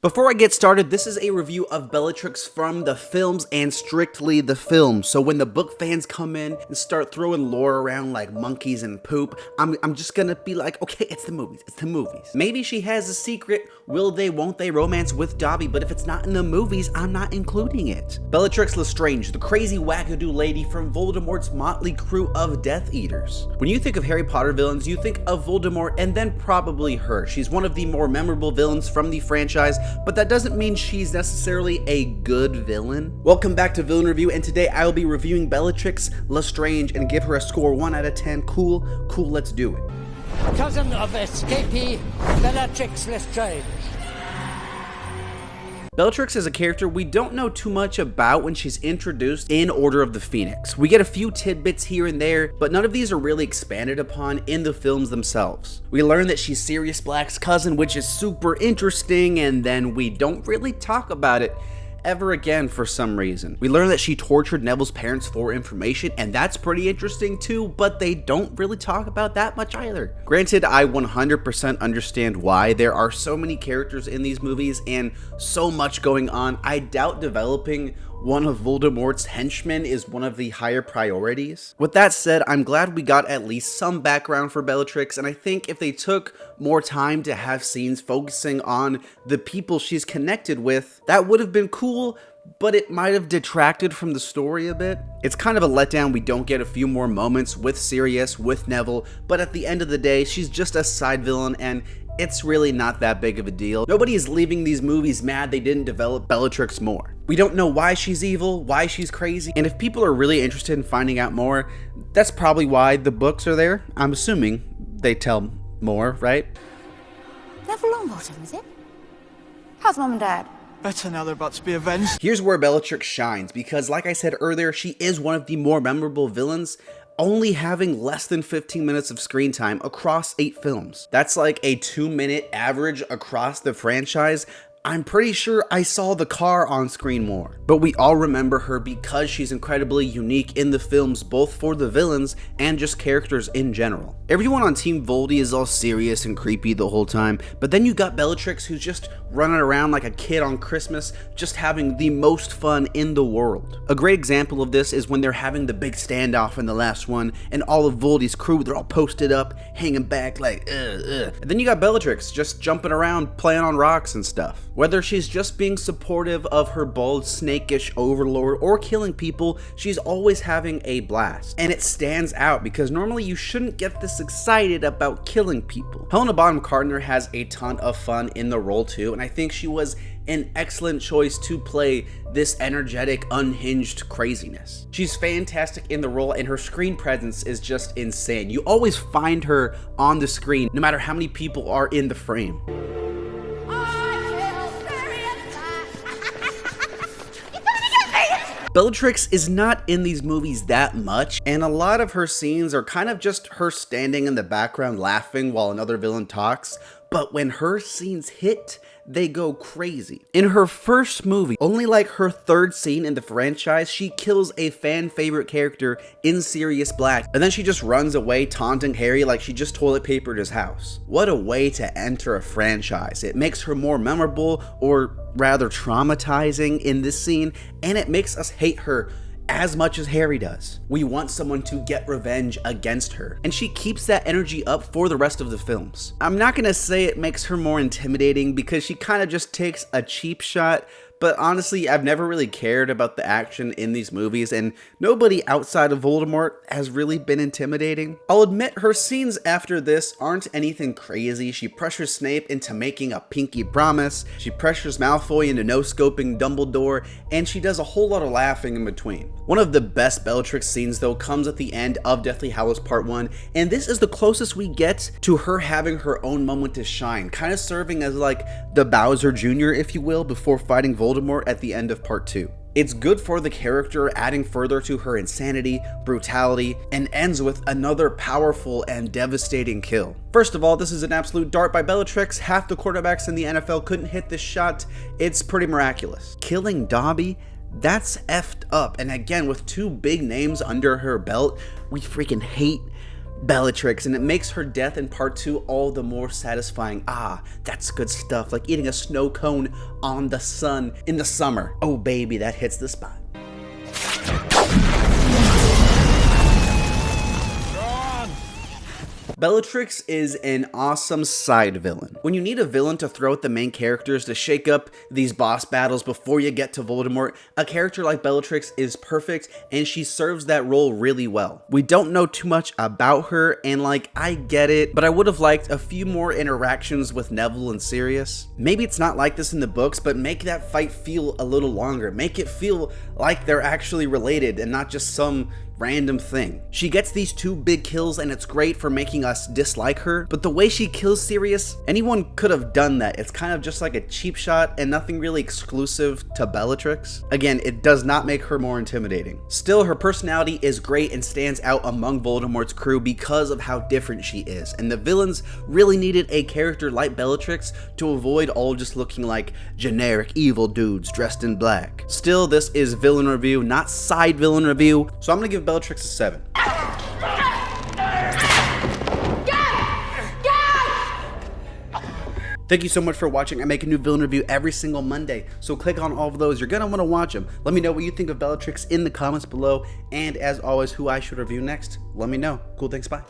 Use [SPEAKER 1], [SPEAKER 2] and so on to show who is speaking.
[SPEAKER 1] Before I get started, this is a review of Bellatrix from the films and strictly the films. So when the book fans come in and start throwing lore around like monkeys and poop, I'm just gonna be like, okay, it's the movies. Maybe she has a secret, will they, won't they romance with Dobby, but if it's not in the movies, I'm not including it. Bellatrix Lestrange, the crazy wackadoo lady from Voldemort's motley crew of Death Eaters. When you think of Harry Potter villains, you think of Voldemort and then probably her. She's one of the more memorable villains from the franchise, but that doesn't mean she's necessarily a good villain. Welcome back to Villain Review, and today I will be reviewing Bellatrix Lestrange and give her a score 1 out of 10. Cool, let's do it.
[SPEAKER 2] Cousin of escapee Bellatrix Lestrange.
[SPEAKER 1] Bellatrix is a character we don't know too much about when she's introduced in Order of the Phoenix. We get a few tidbits here and there, but none of these are really expanded upon in the films themselves. We learn that she's Sirius Black's cousin, which is super interesting, and then we don't really talk about it ever again for some reason. We learn that she tortured Neville's parents for information, and that's pretty interesting too, but they don't really talk about that much either. Granted, I 100% understand why. There are so many characters in these movies and so much going on. I doubt developing one of Voldemort's henchmen is one of the higher priorities. With that said, I'm glad we got at least some background for Bellatrix, and I think if they took more time to have scenes focusing on the people she's connected with, that would have been cool, but it might have detracted from the story a bit. It's kind of a letdown we don't get a few more moments with Sirius, with Neville, but at the end of the day, she's just a side villain, and it's really not that big of a deal. Nobody is leaving these movies mad they didn't develop Bellatrix more. We don't know why she's evil, why she's crazy, and if people are really interested in finding out more, that's probably why the books are there. I'm assuming they tell more, right?
[SPEAKER 3] Neville Longbottom, is it? How's Mum and Dad?
[SPEAKER 4] Better now they're about to be avenged.
[SPEAKER 1] Here's where Bellatrix shines, because like I said earlier, she is one of the more memorable villains, only having less than 15 minutes of screen time across 8 films. That's like a 2-minute average across the franchise. I'm pretty sure I saw the car on screen more, but we all remember her because she's incredibly unique in the films, both for the villains and just characters in general. Everyone on Team Voldy is all serious and creepy the whole time, but then you got Bellatrix who's just running around like a kid on Christmas, just having the most fun in the world. A great example of this is when they're having the big standoff in the last one, and all of Voldy's crew, they're all posted up, hanging back like, And then you got Bellatrix just jumping around, playing on rocks and stuff. Whether she's just being supportive of her bald, snakish overlord or killing people, she's always having a blast. And it stands out because normally you shouldn't get this excited about killing people. Helena Bonham Carter has a ton of fun in the role too, and I think she was an excellent choice to play this energetic, unhinged craziness. She's fantastic in the role, and her screen presence is just insane. You always find her on the screen, no matter how many people are in the frame. Bellatrix is not in these movies that much, and a lot of her scenes are kind of just her standing in the background laughing while another villain talks, but when her scenes hit, they go crazy. In her first movie, only like her 3rd scene in the franchise, she kills a fan favorite character in Sirius Black, and then she just runs away taunting Harry like she just toilet papered his house. What a way to enter a franchise. It makes her more memorable, or rather traumatizing in this scene, and it makes us hate her as much as Harry does. We want someone to get revenge against her, and she keeps that energy up for the rest of the films. I'm not gonna say it makes her more intimidating because she kind of just takes a cheap shot, but honestly, I've never really cared about the action in these movies, and nobody outside of Voldemort has really been intimidating. I'll admit her scenes after this aren't anything crazy. She pressures Snape into making a pinky promise, she pressures Malfoy into no-scoping Dumbledore, and she does a whole lot of laughing in between. One of the best Bellatrix scenes though comes at the end of Deathly Hallows Part 1, and this is the closest we get to her having her own moment to shine, kind of serving as like the Bowser Jr., if you will, before fighting Voldemort at the end of Part 2. It's good for the character, adding further to her insanity, brutality, and ends with another powerful and devastating kill. First of all, this is an absolute dart by Bellatrix. Half the quarterbacks in the NFL couldn't hit this shot. It's pretty miraculous. Killing Dobby, that's effed up, and again, with 2 big names under her belt, we freaking hate Bellatrix, and it makes her death in part 2 all the more satisfying. Ah, that's good stuff, like eating a snow cone on the sun in the summer. Oh baby, that hits the spot. Bellatrix is an awesome side villain. When you need a villain to throw at the main characters to shake up these boss battles before you get to Voldemort, a character like Bellatrix is perfect, and she serves that role really well. We don't know too much about her, and like, I get it, but I would have liked a few more interactions with Neville and Sirius. Maybe it's not like this in the books, but make that fight feel a little longer. Make it feel like they're actually related and not just some random thing. She gets these 2 big kills, and it's great for making us dislike her, but the way she kills Sirius, anyone could have done that. It's kind of just like a cheap shot and nothing really exclusive to Bellatrix. Again, it does not make her more intimidating. Still, her personality is great and stands out among Voldemort's crew because of how different she is, and the villains really needed a character like Bellatrix to avoid all just looking like generic evil dudes dressed in black. Still, this is villain review, not side villain review, so I'm gonna give Bellatrix a 7. Thank you so much for watching. I make a new villain review every single Monday, so click on all of those. You're gonna want to watch them. Let me know what you think of Bellatrix in the comments below, and as always, who I should review next, let me know. Cool, thanks, bye.